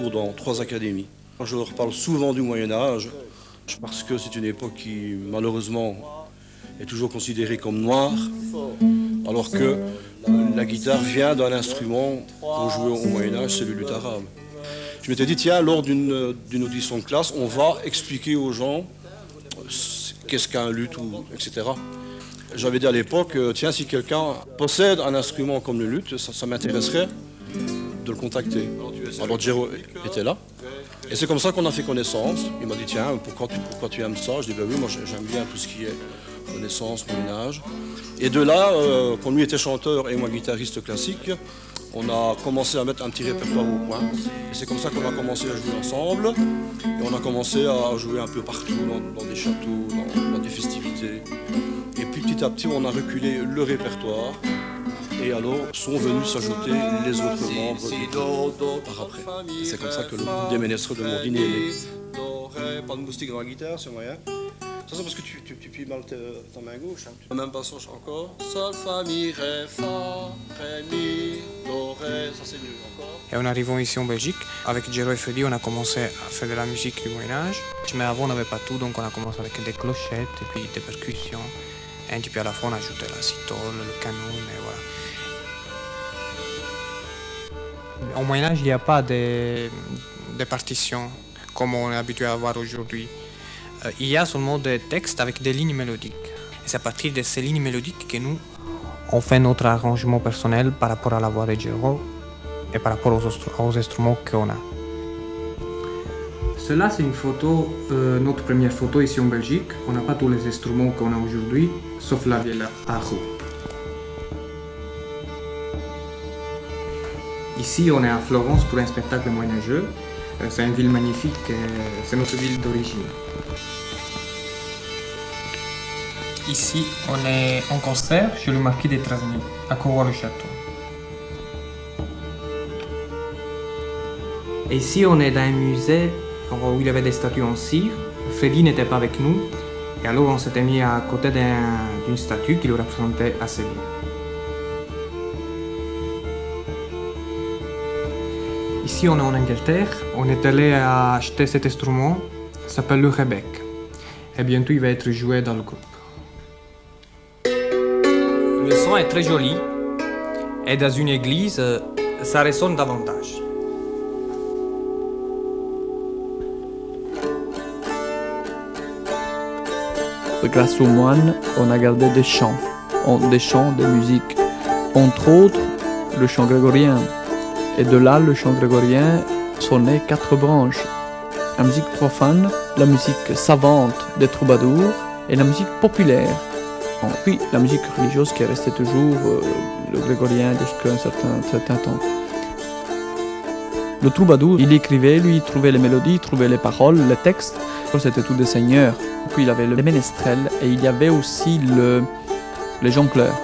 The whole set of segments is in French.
cours dans 3 académies. Je leur parle souvent du Moyen-Âge, parce que c'est une époque qui, malheureusement, est toujours considérée comme noire, alors que la guitare vient d'un instrument qu'on jouait au Moyen-Âge, c'est le luth arabe. Je m'étais dit, tiens, lors d'une audition de classe, on va expliquer aux gens qu'est-ce qu'un luth, etc. J'avais dit à l'époque, tiens, si quelqu'un possède un instrument comme le luth, ça m'intéresserait de le contacter. Alors Jero était là. Et c'est comme ça qu'on a fait connaissance. Il m'a dit, tiens, pourquoi tu aimes ça? Je dis, ben oui, moi j'aime bien tout ce qui est Renaissance, Moyen-Âge. Et de là, comme lui était chanteur et moi guitariste classique, on a commencé à mettre un petit répertoire au point. Et c'est comme ça qu'on a commencé à jouer ensemble. Et on a commencé à jouer un peu partout, dans des châteaux, dans des festivités. Et puis petit à petit, on a reculé le répertoire. Et alors sont venus s'ajouter les autres membres par après. C'est comme ça que le groupe des Ménestrels de Mourdine est né. Pas de moustique dans la guitare, c'est moyen. Ça c'est parce que tu plies mal ta main gauche. Hein. Même passage encore. Sol, fa, mi, ré, fa, ré, mi, do, ré. Ça c'est mieux encore. Et en arrivant ici en Belgique, avec Jero et Freddy, on a commencé à faire de la musique du Moyen-Âge. Mais avant on n'avait pas tout, donc on a commencé avec des clochettes et puis des percussions. Et un petit peu à la fois on a ajouté la citole, le canon, et voilà. Au Moyen-Âge, il n'y a pas de partitions comme on est habitué à voir aujourd'hui. Il y a seulement des textes avec des lignes mélodiques. Et c'est à partir de ces lignes mélodiques que nous, on fait notre arrangement personnel par rapport à la voix de Jero et par rapport aux instruments qu'on a. Cela, c'est une photo, notre première photo ici en Belgique. On n'a pas tous les instruments qu'on a aujourd'hui, sauf la vielle à roue. Ici, on est à Florence pour un spectacle moyenâgeux. C'est une ville magnifique, c'est notre ville d'origine. Ici, on est en concert chez le marquis de Trasny, à Courroy-le-Château. Et ici, on est dans un musée où il y avait des statues en cire. Freddy n'était pas avec nous, et alors on s'était mis à côté d'une statue qui le représentait assez bien. Ici, on est en Angleterre. On est allé acheter cet instrument. Ça s'appelle le rebec. Et bientôt, il va être joué dans le groupe. Le son est très joli. Et dans une église, ça résonne davantage. Grâce aux moines, on a gardé des chants, des musiques. Entre autres, le chant grégorien. Et de là, le chant grégorien sonnait 4 branches. La musique profane, la musique savante des troubadours et la musique populaire. Puis la musique religieuse qui est restée toujours le grégorien jusqu'à un certain temps. Le troubadour, il écrivait, lui, il trouvait les mélodies, il trouvait les paroles, les textes. C'était tous des seigneurs. Puis il y avait les ménestrels et il y avait aussi les jongleurs.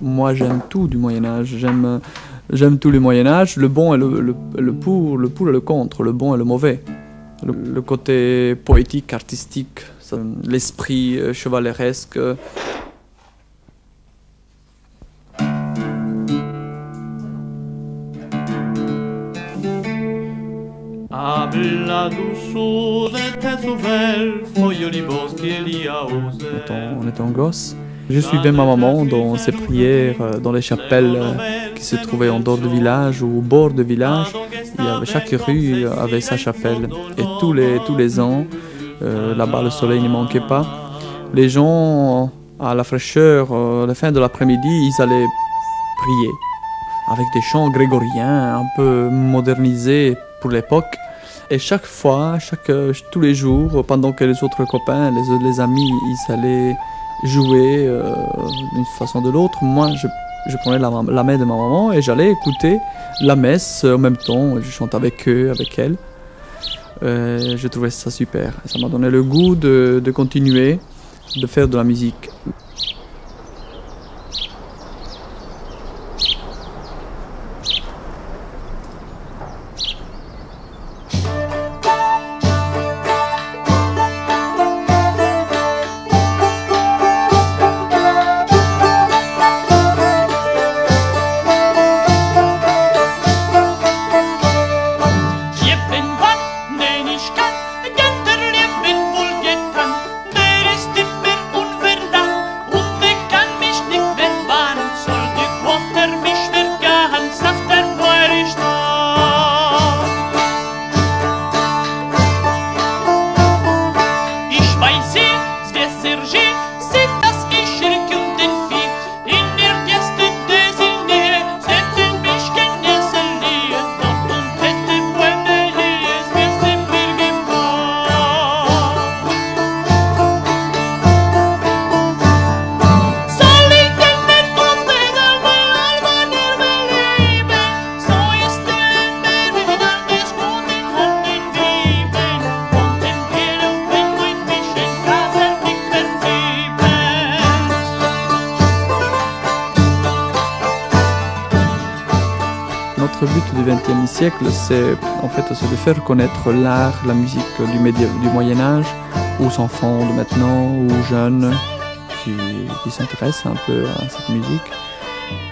Moi, j'aime tout du Moyen-Âge. J'aime tout le Moyen-Âge, le bon et le pour et le contre, le bon et le mauvais. Le côté poétique, artistique, l'esprit chevaleresque. En étant gosse, je suivais ma maman dans ses prières, dans les chapelles qui se trouvaient en dehors du village ou au bord du village. Chaque rue avait sa chapelle. Et tous les ans, là-bas le soleil ne manquait pas. Les gens, à la fraîcheur, à la fin de l'après-midi, ils allaient prier. Avec des chants grégoriens un peu modernisés pour l'époque. Et chaque fois, tous les jours, pendant que les autres copains, les amis, ils allaient jouer d'une façon ou de l'autre, moi je prenais la main de ma maman et j'allais écouter la messe en même temps. Je chantais avec eux, avec elle. Je trouvais ça super. Ça m'a donné le goût de continuer, de faire de la musique. notre but du XXe siècle, c'est en fait de faire connaître l'art, la musique du Moyen Âge aux enfants de maintenant, aux jeunes qui s'intéressent un peu à cette musique.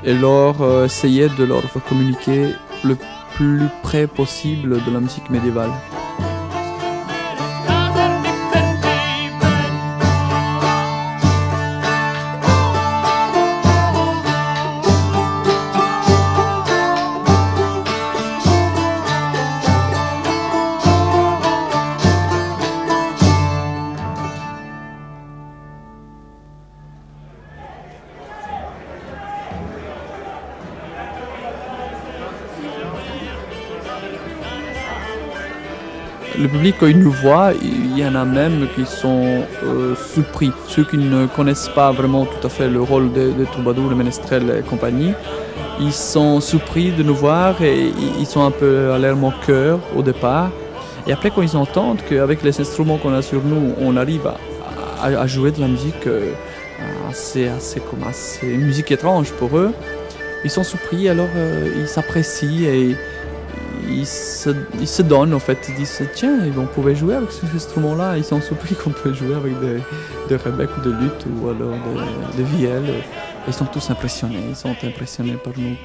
Et leur essayer de leur communiquer le plus près possible de la musique médiévale. Le public, quand il nous voit, il y en a même qui sont surpris. Ceux qui ne connaissent pas vraiment tout à fait le rôle des troubadours, les ménestrels et compagnie, ils sont surpris de nous voir et ils sont un peu à l'air moqueurs au départ. Et après, quand ils entendent qu'avec les instruments qu'on a sur nous, on arrive à jouer de la musique assez une musique étrange pour eux, ils sont surpris, alors ils s'apprécient et ils se donnent en fait, ils disent tiens, on pouvait jouer avec ces instruments-là, ils sont surpris qu'on peut jouer avec des rebec ou de luth ou alors de vielle. Ils sont tous impressionnés, ils sont impressionnés par nous.